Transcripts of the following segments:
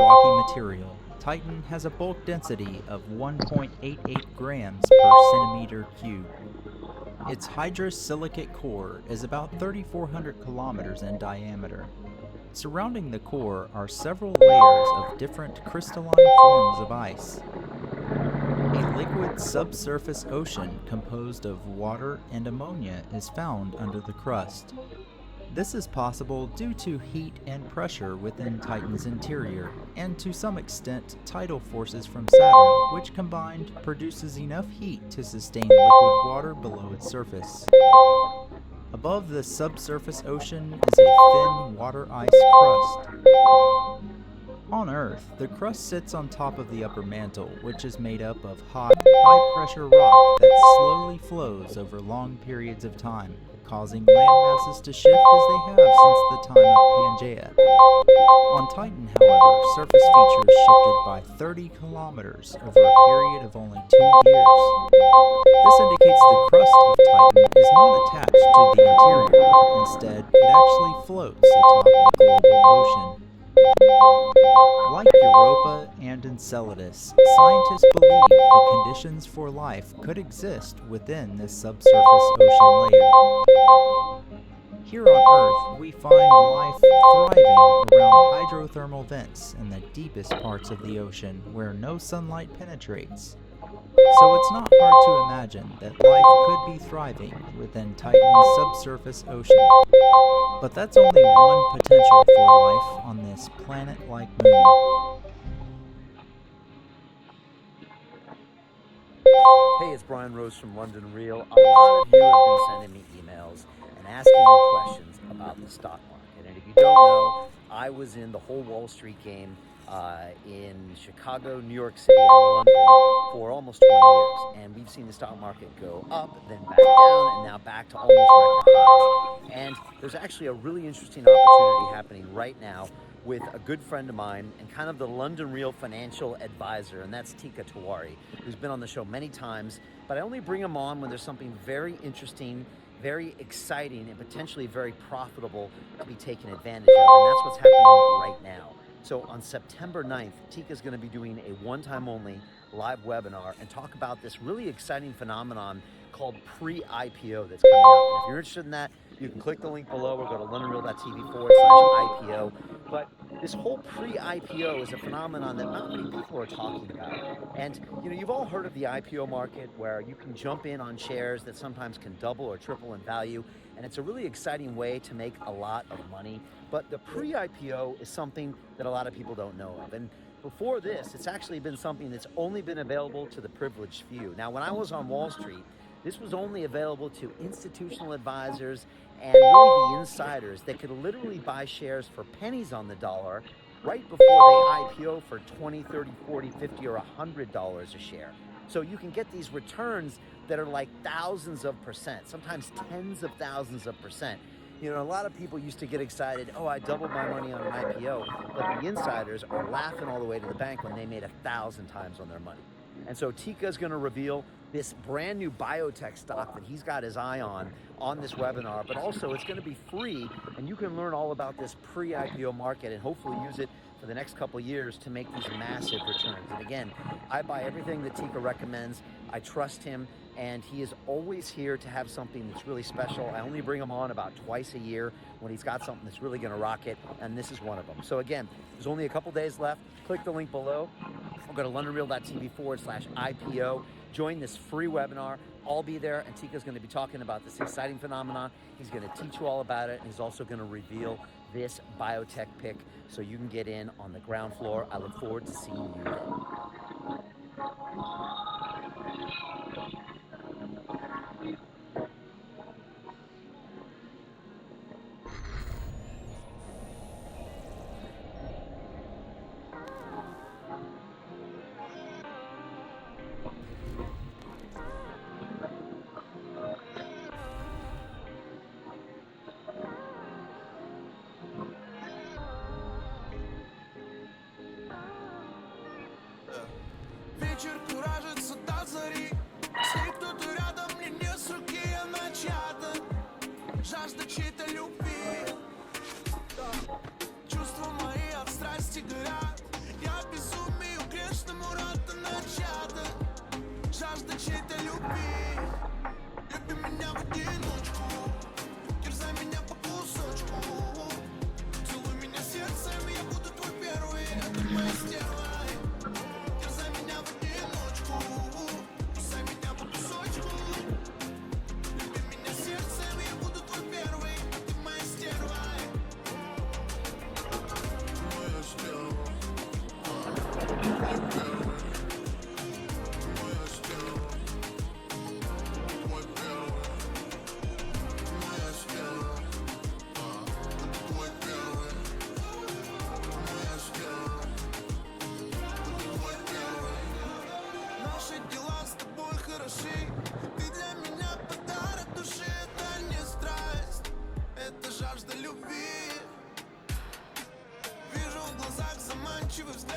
rocky material, Titan has a bulk density of 1.88 grams per centimeter cube. Its hydrous silicate core is about 3,400 kilometers in diameter. Surrounding the core are several layers of different crystalline forms of ice. A liquid subsurface ocean composed of water and ammonia is found under the crust. This is possible due to heat and pressure within Titan's interior, and to some extent tidal forces from Saturn, which combined produces enough heat to sustain liquid water below its surface. Above the subsurface ocean is a thin water ice crust. On Earth, the crust sits on top of the upper mantle, which is made up of hot, high-pressure rock that slowly flows over long periods of time, causing land masses to shift as they have since the time of Pangaea. On Titan, however, surface features shifted by 30 kilometers over a period of only 2 years. This indicates the crust of Titan is not attached to the interior. Instead, it actually floats atop a global ocean. Like Europa and Enceladus, scientists believe the conditions for life could exist within this subsurface ocean layer. Here on Earth, we find life thriving around hydrothermal vents in the deepest parts of the ocean where no sunlight penetrates. So it's not hard to imagine that life could be thriving within Titan's subsurface ocean. But that's only one potential for life on this planet-like moon. Hey, it's Brian Rose from London Real. A lot of you have been sending me emails and asking me questions about the stock market. And if you don't know, I was in the whole Wall Street game in Chicago, New York City, and London for almost 20 years. And we've seen the stock market go up, then back down, and now back to almost record highs. And there's actually a really interesting opportunity happening right now with a good friend of mine and kind of the London Real financial advisor, and that's Tika Tawari, who's been on the show many times. But I only bring him on when there's something very interesting, very exciting, and potentially very profitable to be taken advantage of. And that's what's happening right now. So on September 9th, Tika's going to be doing a one-time only live webinar and talk about this really exciting phenomenon called pre-IPO that's coming up. And if you're interested in that, you can click the link below or go to londonreal.tv/IPO. But this whole pre-IPO is a phenomenon that not many people are talking about. And you've all heard of the IPO market, where you can jump in on shares that sometimes can double or triple in value. And it's a really exciting way to make a lot of money. But the pre-IPO is something that a lot of people don't know of. And before this, it's actually been something that's only been available to the privileged few. Now, when I was on Wall Street, this was only available to institutional advisors and really the insiders that could literally buy shares for pennies on the dollar right before they IPO for $20, $30, $40, $50, or $100 a share. So you can get these returns that are like thousands of percent, sometimes tens of thousands of percent. A lot of people used to get excited, oh, I doubled my money on an IPO, but the insiders are laughing all the way to the bank when they made 1,000 times on their money. And so Tika is going to reveal this brand new biotech stock that he's got his eye on this webinar, but also it's going to be free, and you can learn all about this pre-IPO market and hopefully use it for the next couple of years to make these massive returns. And again, I buy everything that Tika recommends. I trust him, and he is always here to have something that's really special. I only bring him on about twice a year when he's got something that's really going to rock it, and this is one of them. So again, there's only a couple days left. Click the link below or go to londonreal.tv/IPO. Join this free webinar. I'll be there, and Tika's going to be talking about this exciting phenomenon. He's going to teach you all about it, and he's also going to reveal this biotech pick so you can get in on the ground floor. I look forward to seeing you there. Вечер куражится до зари. Если кто-то рядом, мне не с руки, она чья-то. Жажда чьей-то любви. Чувства мои от страсти горят.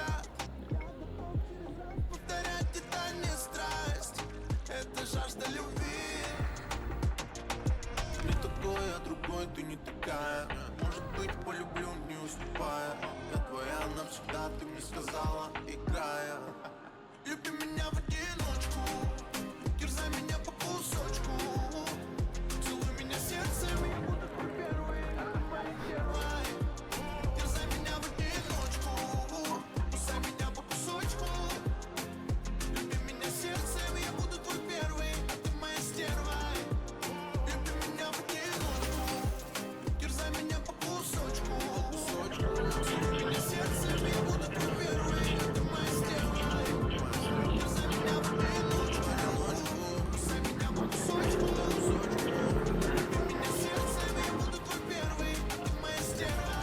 взгляд. Повторять это не страсть, это жажда любви. Не такой, а другой, ты не такая. Может быть, полюблю, не уступая. Я твоя навсегда, ты мне сказала, играя. Люби меня в одиночку, терзай меня по кусочку. Целуй меня сердцем, я буду твой первый, а ты моя первая. Терзай меня в одиночку, кусай меня по кусочку. Люби меня сердцем, я буду твой первый, а ты моя стерва. Люби меня в одиночку, терзай меня по кусочку. Целуй меня сердцем, я буду твой первый, а ты моя стерва. Терзай меня в одиночку, кусай меня по кусочку. Люби меня сердцем, я буду твой первый, а ты моя стерва.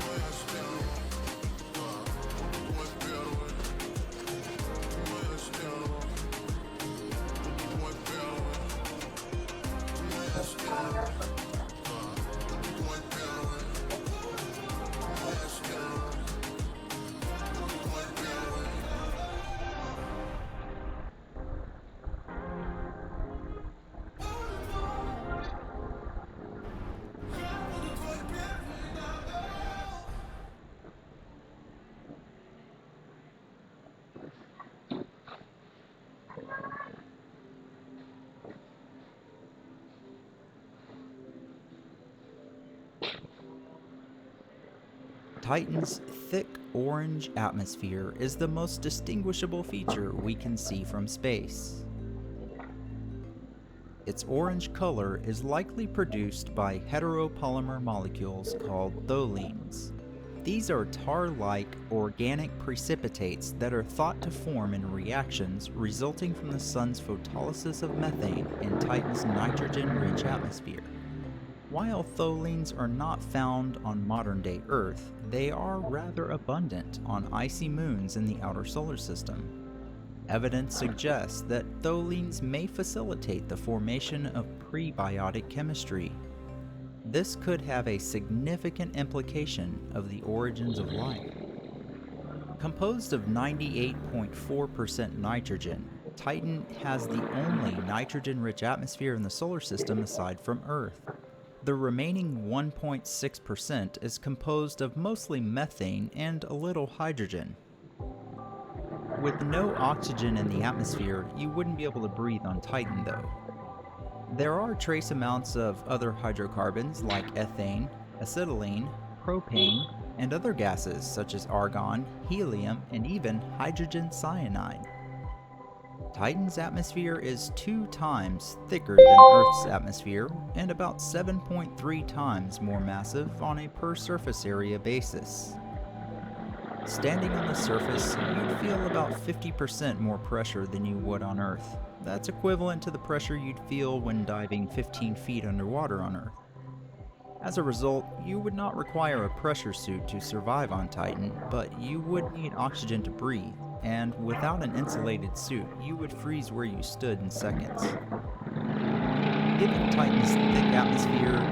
Моя стерва, твой первый. Моя стерва, твой первый. Моя стерва, твой первый. Моя стерва, твой первый. Titan's thick orange atmosphere is the most distinguishable feature we can see from space. Its orange color is likely produced by heteropolymer molecules called tholins. These are tar-like organic precipitates that are thought to form in reactions resulting from the sun's photolysis of methane in Titan's nitrogen-rich atmosphere. While tholins are not found on modern-day Earth, they are rather abundant on icy moons in the outer solar system. Evidence suggests that tholins may facilitate the formation of prebiotic chemistry. This could have a significant implication of the origins of life. Composed of 98.4% nitrogen, Titan has the only nitrogen-rich atmosphere in the solar system aside from Earth. The remaining 1.6% is composed of mostly methane and a little hydrogen. With no oxygen in the atmosphere, you wouldn't be able to breathe on Titan though. There are trace amounts of other hydrocarbons like ethane, acetylene, propane, and other gases such as argon, helium, and even hydrogen cyanide. Titan's atmosphere is 2 times thicker than Earth's atmosphere and about 7.3 times more massive on a per surface area basis. Standing on the surface, you'd feel about 50% more pressure than you would on Earth. That's equivalent to the pressure you'd feel when diving 15 feet underwater on Earth. As a result, you would not require a pressure suit to survive on Titan, but you would need oxygen to breathe, and without an insulated suit, you would freeze where you stood in seconds. Given Titan's thick atmosphere